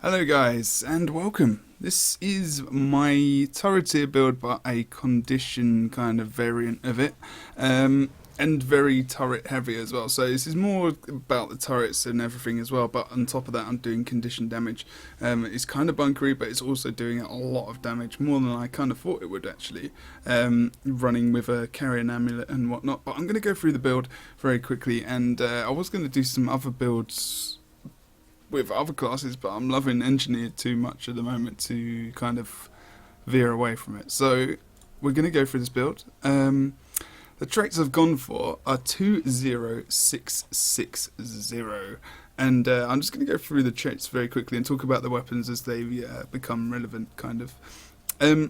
Hello guys and welcome. This is my Turreteer build but a condition kind of variant of it, and very turret heavy as well. So this is more about the turrets and everything as well, but on top of that I'm doing condition damage. It's kind of bunkery, but it's also doing a lot of damage, more than I kind of thought it would actually, running with a carrion amulet and whatnot. But I'm going to go through the build very quickly, and I was going to do some other builds with other classes, but I'm loving engineered too much at the moment to kind of veer away from it. So we're going to go through this build. The traits I've gone for are 20660, and I'm just going to go through the traits very quickly and talk about the weapons as they become relevant, kind of.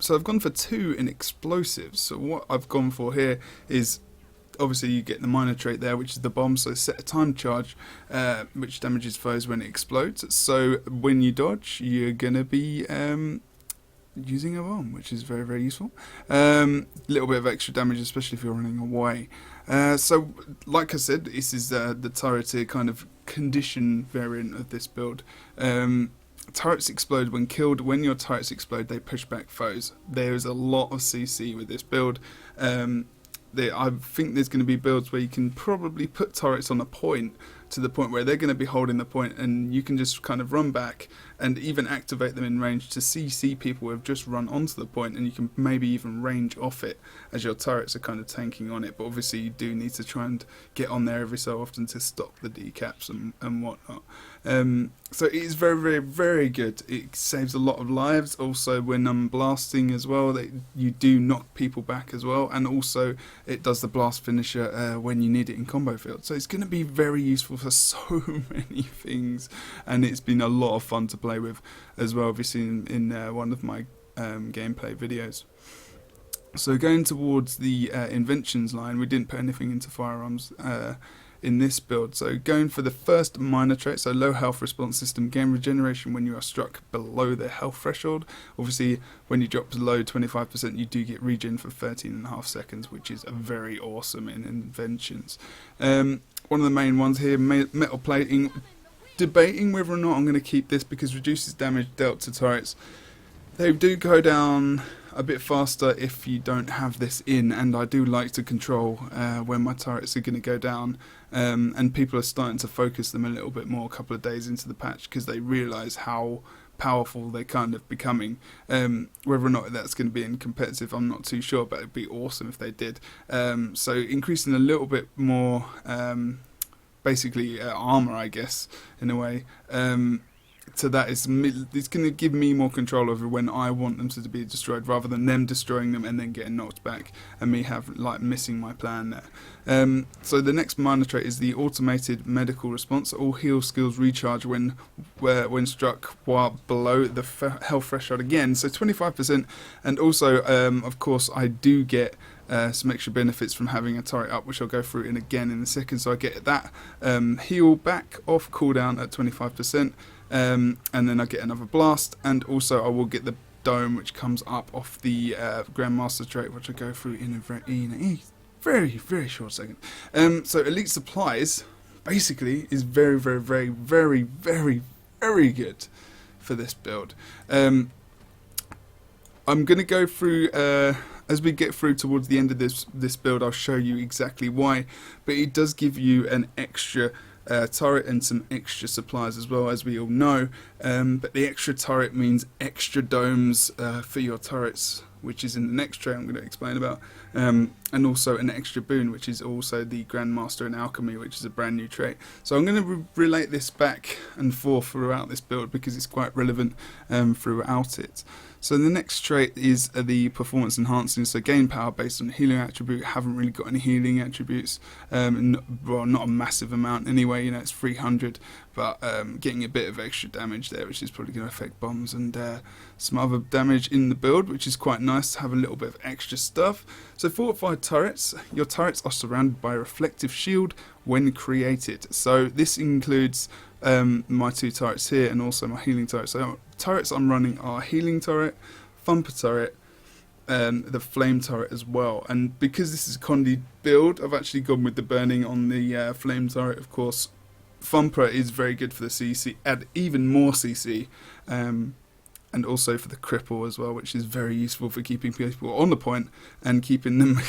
So I've gone for 2 in explosives. So what I've gone for here is, obviously you get the minor trait there, which is the bomb, so set a time charge which damages foes when it explodes. So when you dodge, you're going to be using a bomb, which is very, very useful. Little bit of extra damage, especially if you're running away. So like I said, this is the Turreteer kind of condition variant of this build. Turrets explode when killed. When your turrets explode, they push back foes. There is a lot of CC with this build. I think there's going to be builds where you can probably put turrets on a point, to the point where they're going to be holding the point and you can just kind of run back and even activate them in range to CC people who have just run onto the point, and you can maybe even range off it as your turrets are kind of tanking on it. But obviously you do need to try and get on there every so often to stop the decaps and whatnot. So it is very, very, very good. It saves a lot of lives. Also, when blasting as well, you do knock people back as well, and also it does the blast finisher when you need it in combo field. So it's going to be very useful for so many things, and it's been a lot of fun to play with as well. If you've seen in one of my gameplay videos. So going towards the Inventions line, we didn't put anything into firearms in this build. So going for the first minor trait, so low health response system, gain regeneration when you are struck below the health threshold. Obviously when you drop below 25% you do get regen for 13.5 seconds, which is very awesome in Inventions. One of the main ones here, metal plating. Debating whether or not I'm going to keep this because reduces damage dealt to turrets. They do go down a bit faster if you don't have this in, and I do like to control when my turrets are going to go down, and people are starting to focus them a little bit more a couple of days into the patch because they realise how powerful they're kind of becoming. Whether or not that's going to be in competitive, I'm not too sure, but it'd be awesome if they did. So increasing a little bit more basically armor, I guess, in a way. So that is, it's going to give me more control over when I want them to be destroyed, rather than them destroying them and then getting knocked back and me missing my plan there. So the next minor trait is the automated medical response. All heal skills recharge when struck while below the health threshold again, so 25%. And also, of course, I do get some extra benefits from having a turret up, which I'll go through again in a second. So I get that heal back off cooldown at 25%, and then I get another blast, and also I will get the dome, which comes up off the grandmaster trait, which I'll go through in a very, very short second. So elite supplies basically is very, very, very, very, very, very good for this build. I'm going to go through, as we get through towards the end of this build, I'll show you exactly why, but it does give you an extra turret and some extra supplies as well, as we all know. But the extra turret means extra domes for your turrets, which is in the next trait I'm going to explain about, and also an extra boon, which is also the grandmaster and Alchemy, which is a brand new trait. So I'm going to relate this back and forth throughout this build because it's quite relevant throughout it. So the next trait is the performance enhancing, so gain power based on healing attribute. Haven't really got any healing attributes, well, not a massive amount anyway, it's 300, but getting a bit of extra damage there, which is probably going to affect bombs and some other damage in the build, which is quite nice to have a little bit of extra stuff. So fortified turrets, your turrets are surrounded by a reflective shield when created. So this includes my 2 turrets here and also my healing turret. So turrets I'm running are healing turret, thumper turret, the flame turret as well. And because this is a condi build, I've actually gone with the burning on the flame turret, of course, Thumper is very good for the CC, add even more CC, and also for the cripple as well, which is very useful for keeping people on the point and keeping them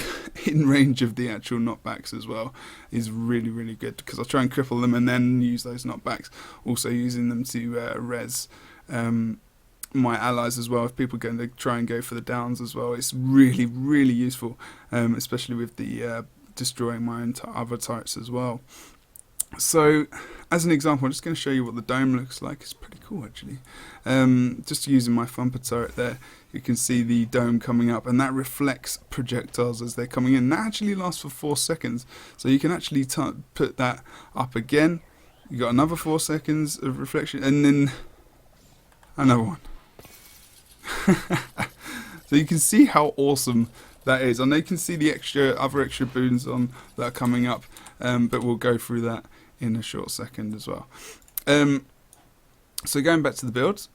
in range of the actual knockbacks as well, is really, really good, because I'll try and cripple them and then use those knockbacks, also using them to res my allies as well. If people are going to try and go for the downs as well, it's really, really useful, especially with the destroying my own other turrets as well. So, as an example, I'm just going to show you what the dome looks like. It's pretty cool, actually. Just using my Thumper turret there, you can see the dome coming up, and that reflects projectiles as they're coming in. That actually lasts for 4 seconds, so you can actually put that up again. You got another 4 seconds of reflection, and then another one. So you can see how awesome that is, and you can see the other extra boons on that are coming up, but we'll go through that in a short second as well. So going back to the build,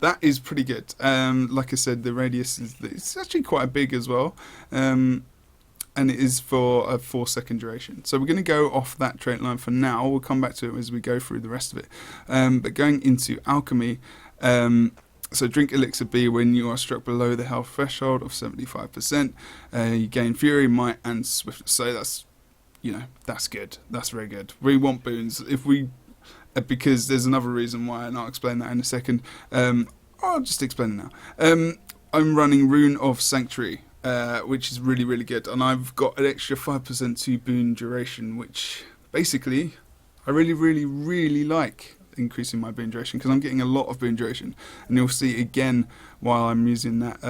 that is pretty good. Like I said, the radius it's actually quite big as well, and it is for a 4-second duration. So we're going to go off that trait line for now. We'll come back to it as we go through the rest of it. But going into Alchemy, so drink Elixir B when you are struck below the health threshold of 75%. You gain Fury, Might, and Swift. So that's, that's good. That's very good. We want boons. Because there's another reason why, and I'll explain that in a second. I'll just explain it now. I'm running Rune of Sanctuary, which is really, really good. And I've got an extra 5% to boon duration, which basically I really, really, really like increasing my boon duration, because I'm getting a lot of boon duration, and you'll see again while I'm using that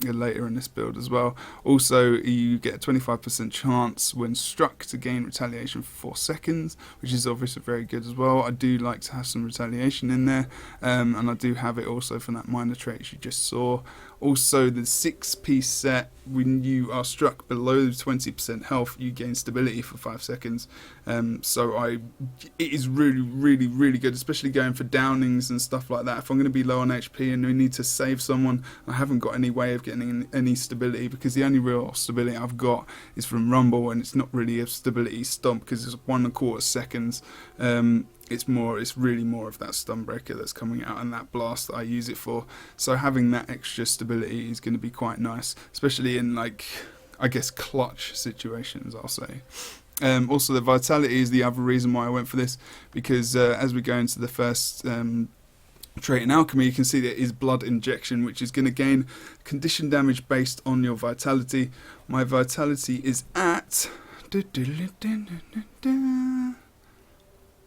later in this build as well. Also, you get a 25% chance when struck to gain retaliation for 4 seconds, which is obviously very good as well. I do like to have some retaliation in there, and I do have it also from that minor trait you just saw. Also, the 6-piece set, when you are struck below 20% health, you gain stability for 5 seconds. So it is really, really, really good, especially going for downings and stuff like that. If I'm going to be low on HP and we need to save someone, I haven't got any way of getting any stability, because the only real stability I've got is from Rumble, and it's not really a stability stomp because it's 1.25 seconds. It's really more of that stun breaker that's coming out and that blast that I use it for. So having that extra stability is going to be quite nice, especially in, like, I guess, clutch situations, I'll say. Also, the vitality is the other reason why I went for this, because as we go into the first trait in Alchemy, you can see that is blood injection, which is going to gain condition damage based on your vitality. My vitality is at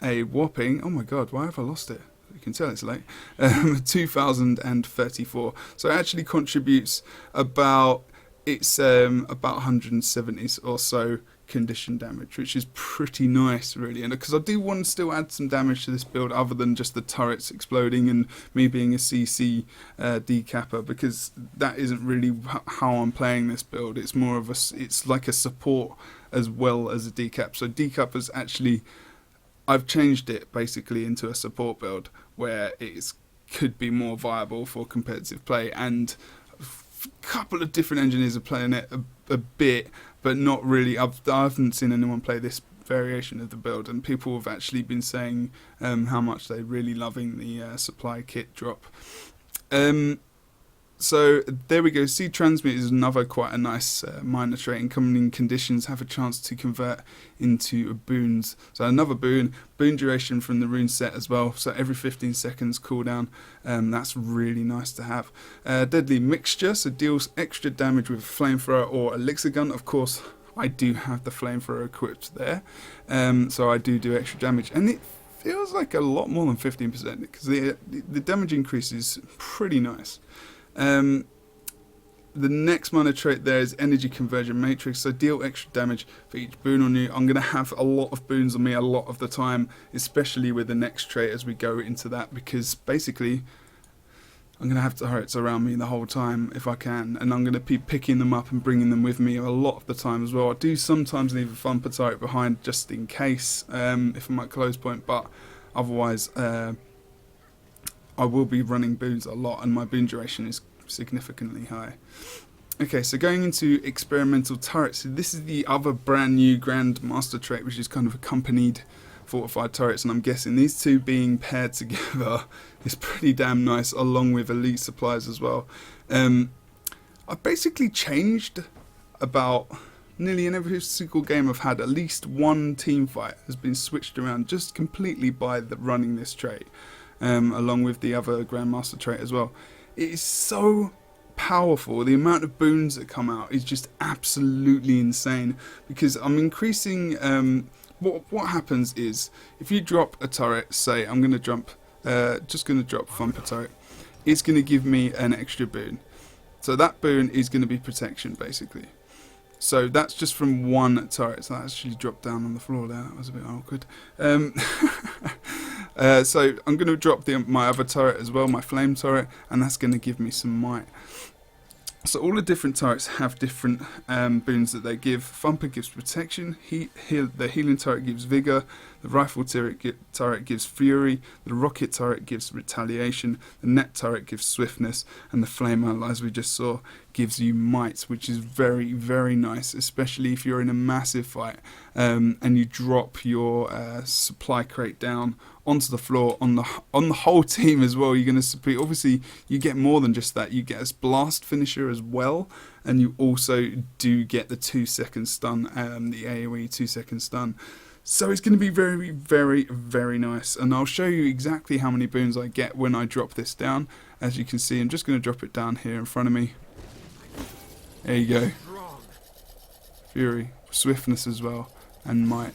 a whopping, oh my god, why have I lost it? You can tell it's late. 2034. So it actually contributes about 170 or so condition damage, which is pretty nice, really. And because I do want to still add some damage to this build other than just the turrets exploding and me being a CC decapper, because that isn't really how I'm playing this build. It's more of it's like a support as well as a decap. So decappers actually, I've changed it basically into a support build where it could be more viable for competitive play, and a couple of different engineers are playing it a bit, but not really. I haven't seen anyone play this variation of the build, and people have actually been saying how much they're really loving the supply kit drop. So there we go. Seed Transmute is another quite a nice minor trait. Incoming conditions have a chance to convert into boons. So another boon duration from the rune set as well. So every 15 seconds cooldown. That's really nice to have. Deadly Mixture, so deals extra damage with a flamethrower or elixir gun. Of course, I do have the flamethrower equipped there, so I do extra damage, and it feels like a lot more than 15% because the damage increase is pretty nice. The next minor trait there is Energy Conversion Matrix, so deal extra damage for each boon on you. I'm going to have a lot of boons on me a lot of the time, especially with the next trait as we go into that, because basically I'm going to have turrets around me the whole time if I can, and I'm going to be picking them up and bringing them with me a lot of the time as well. I do sometimes leave a Thumper turret behind just in case, if I'm at close point, but otherwise I will be running boons a lot, and my boon duration is significantly high. Okay, so going into experimental turrets, so this is the other brand new grandmaster trait, which is kind of accompanied fortified turrets, and I'm guessing these two being paired together is pretty damn nice, along with elite supplies as well. I've basically changed about nearly in every single game I've had. At least one team fight has been switched around just completely by running this trait, along with the other grandmaster trait as well. It is so powerful. The amount of boons that come out is just absolutely insane, because I'm increasing. What happens is, if you drop a turret, say I'm going to drop thumper turret, it's going to give me an extra boon. So that boon is going to be protection, basically. So that's just from one turret. So that actually dropped down on the floor there. That was a bit awkward. So I'm going to drop my other turret as well, my flame turret, and that's going to give me some might. So all the different turrets have different boons that they give. Thumper gives protection, the healing turret gives vigor, the rifle turret gives fury, the rocket turret gives retaliation, the net turret gives swiftness, and the flamer, as we just saw, gives you might, which is very, very nice, especially if you're in a massive fight and you drop your supply crate down onto the floor on the whole team as well. You're going to obviously you get more than just that. You get a blast finisher as well, and you also do get the 2-second stun, the AoE 2-second stun. So it's going to be very, very, very nice, and I'll show you exactly how many boons I get when I drop this down. As you can see, I'm just going to drop it down here in front of me. There you go. Fury, swiftness as well, and might.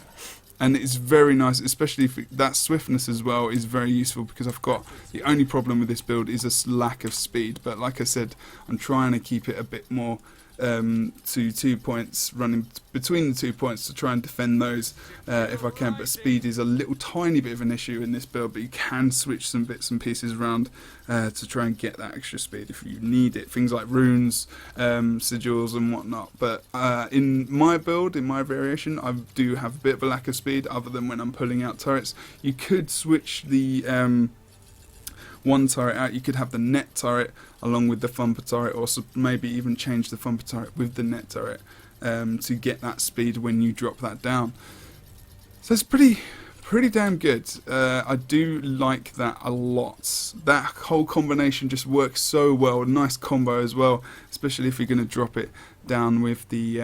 And it's very nice, especially if that swiftness as well is very useful, because I've got the only problem with this build is a lack of speed. But like I said, I'm trying to keep it a bit more to 2 points, running between the 2 points to try and defend those if I can. But speed is a little tiny bit of an issue in this build, but you can switch some bits and pieces around to try and get that extra speed if you need it. Things like runes, sigils and whatnot. But in my build, in my variation, I do have a bit of a lack of speed other than when I'm pulling out turrets. You could switch the one turret out. You could have the net turret along with the thumper turret, or maybe even change the thumper turret with the net turret to get that speed when you drop that down. So it's pretty damn good. I do like that a lot. That whole combination just works so well. Nice combo as well, especially if you're going to drop it down with the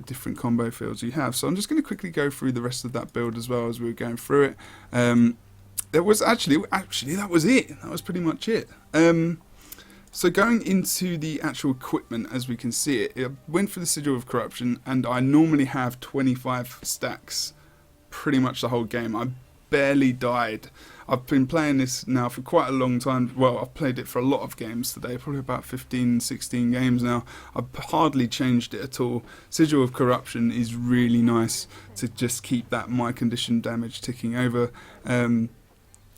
different combo fields you have. So I'm just going to quickly go through the rest of that build as well as we were going through it. There was actually that was it. That was pretty much it. So going into the actual equipment, as we can see it went for the Sigil of Corruption, and I normally have 25 stacks pretty much the whole game. I barely died. I've been playing this now for quite a long time. Well, I've played it for a lot of games today, probably about 15, 16 games now. I've hardly changed it at all. Sigil of Corruption is really nice to just keep that might condition damage ticking over.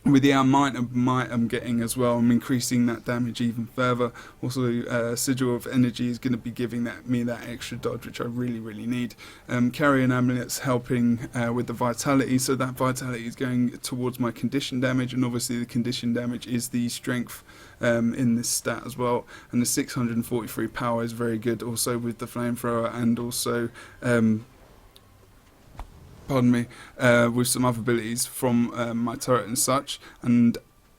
With the amount of might I'm getting as well, I'm increasing that damage even further. Also, Sigil of Energy is going to be giving me that extra dodge, which I really, really need. Carrion Amulet's helping with the Vitality, so that Vitality is going towards my condition damage, and obviously the condition damage is the strength in this stat as well. And the 643 power is very good also with the Flamethrower, and also with some other abilities from my turret and such, and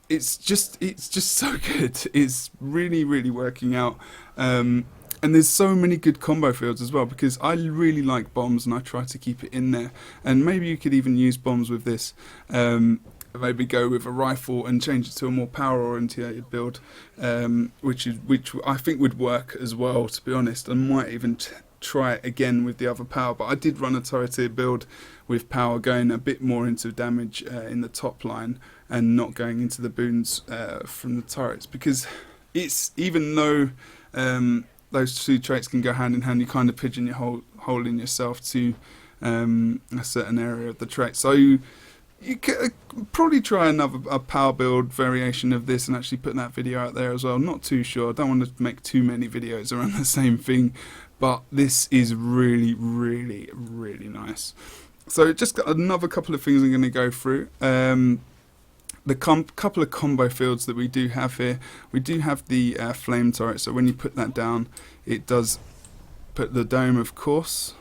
it's just so good. It's really, really working out, and there's so many good combo fields as well, because I really like bombs and I try to keep it in there. And maybe you could even use bombs with this. Maybe go with a rifle and change it to a more power oriented build, which I think would work as well, to be honest. I might even try it again with the other power, but I did run a Turreteer build with power, going a bit more into damage in the top line and not going into the boons from the turrets, because it's, even though those two traits can go hand in hand, you kind of pigeon your hole in yourself to a certain area of the trait. So you could probably try a power build variation of this and actually put that video out there as well. Not too sure. I don't want to make too many videos around the same thing, but this is really, really, really nice. So just got another couple of things I'm going to go through. The couple of combo fields that we do have here. We do have the flame turret, so when you put that down, it does put the dome, of course.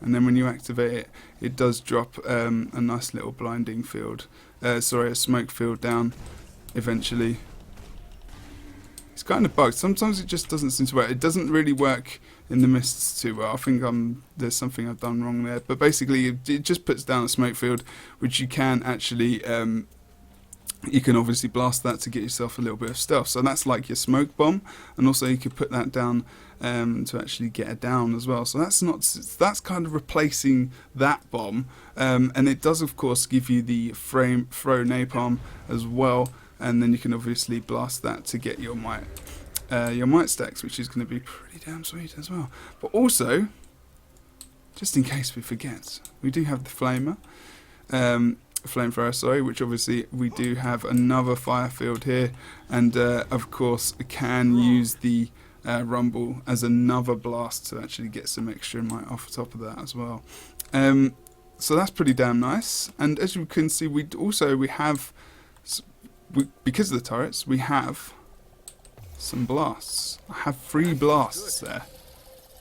and then when you activate it, it does drop a nice little blinding field, a smoke field down eventually. It's kind of bugged. Sometimes it just doesn't seem to work. It doesn't really work in the mists too well. I think there's something I've done wrong there. But basically, it just puts down a smoke field, which you can actually, you can obviously blast that to get yourself a little bit of stealth. So that's like your smoke bomb, and also you could put that down to actually get a down as well. So that's kind of replacing that bomb, and it does of course give you the throw napalm as well. And then you can obviously blast that to get your might stacks, which is going to be pretty damn sweet as well. But also, just in case we forget, we do have the flamethrower, sorry, which obviously we do have another fire field here, and of course can use the rumble as another blast to actually get some extra might off the top of that as well. So that's pretty damn nice. And as you can see, we have. Because of the turrets, we have some blasts. I have 3 blasts there,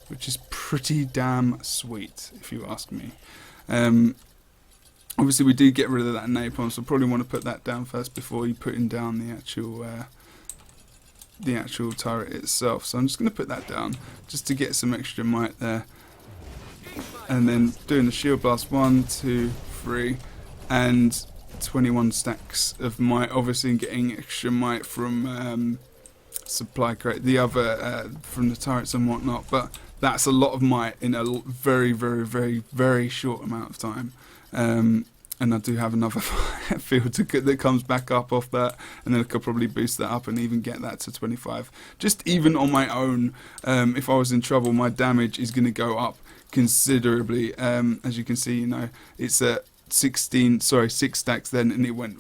which is pretty damn sweet, if you ask me. Obviously, we do get rid of that napalm, so probably want to put that down first before you putting down the actual turret itself. So I'm just going to put that down just to get some extra might there, and then doing the shield blast 1, 2, 3, and 21 stacks of might, obviously getting extra might from supply crate, the other from the turrets and whatnot, but that's a lot of might in a very, very, very, very short amount of time. And I do have another field that comes back up off that, and then I could probably boost that up and even get that to 25. Just even on my own, if I was in trouble, my damage is going to go up considerably. As you can see, you know, it's a 6 stacks then, and it went,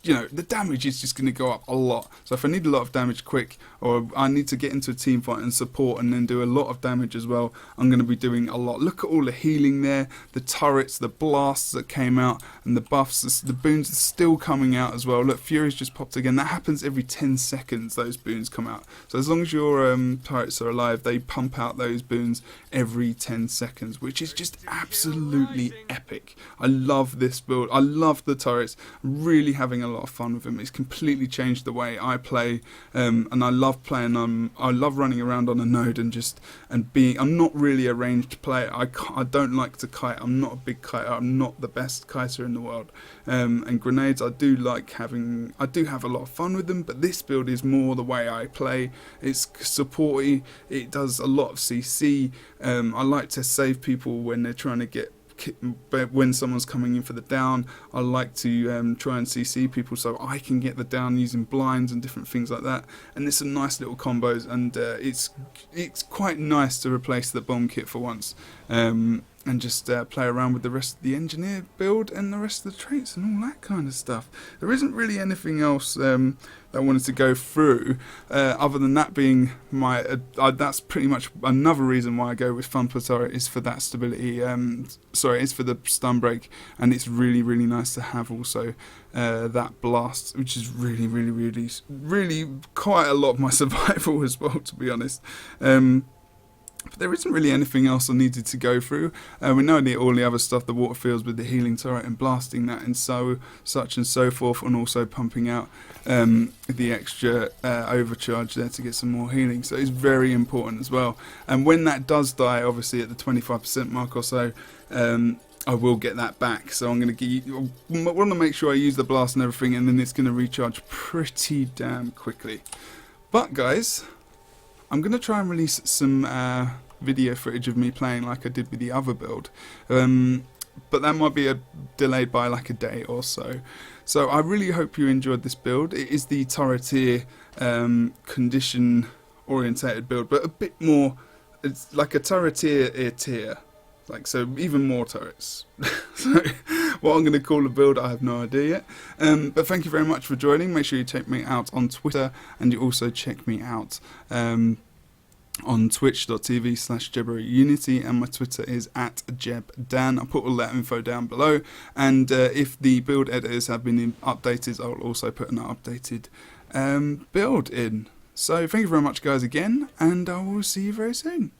you know, the damage is just going to go up a lot. So if I need a lot of damage quick, or I need to get into a team fight and support and then do a lot of damage as well, I'm going to be doing a lot. Look at all the healing there, the turrets, the blasts that came out, and the buffs, the boons are still coming out as well. Look, Fury's just popped again. That happens every 10 seconds, those boons come out. So as long as your turrets are alive, they pump out those boons every 10 seconds, which is just absolutely epic. I love this build. I love the turrets. I'm really having a lot of fun with them. It's completely changed the way I play, and I love playing I love running around on a node and being. I'm not really a ranged player. I don't like to kite. I'm not a big kiter. I'm not the best kiter in the world. And grenades, I do have a lot of fun with them, but this build is more the way I play. It's supporty. It does a lot of CC. I like to save people when they're trying to get, when someone's coming in for the down. I like to try and CC people so I can get the down using blinds and different things like that. And there's some nice little combos, and it's quite nice to replace the bomb kit for once, and just play around with the rest of the engineer build and the rest of the traits and all that kind of stuff. There isn't really anything else that I wanted to go through, other than that being that's pretty much another reason why I go with Thumper Turret, is for that stability. It's for the stun break, and it's really, really nice to have also that blast, which is really, really, really, really quite a lot of my survival as well, to be honest. But there isn't really anything else I needed to go through. We know all the other stuff, the water fields with the healing turret and blasting that and such and so forth, and also pumping out the extra overcharge there to get some more healing. So it's very important as well. And when that does die, obviously at the 25% mark or so, I will get that back. So I'm going to want to make sure I use the blast and everything, and then it's going to recharge pretty damn quickly. But guys, I'm going to try and release some video footage of me playing like I did with the other build, but that might be delayed by like a day or so. So I really hope you enjoyed this build. It is the Turreteer condition orientated build, but a bit more, it's like a Turreteer tier. Like, so even more turrets. So what I'm going to call a build, I have no idea yet. But thank you very much for joining. Make sure you check me out on Twitter, and you also check me out on twitch.tv/JebroUnity, and my Twitter is @JebDan. I'll put all that info down below, and if the build editors have been updated, I'll also put an updated build in. So thank you very much guys again, and I will see you very soon.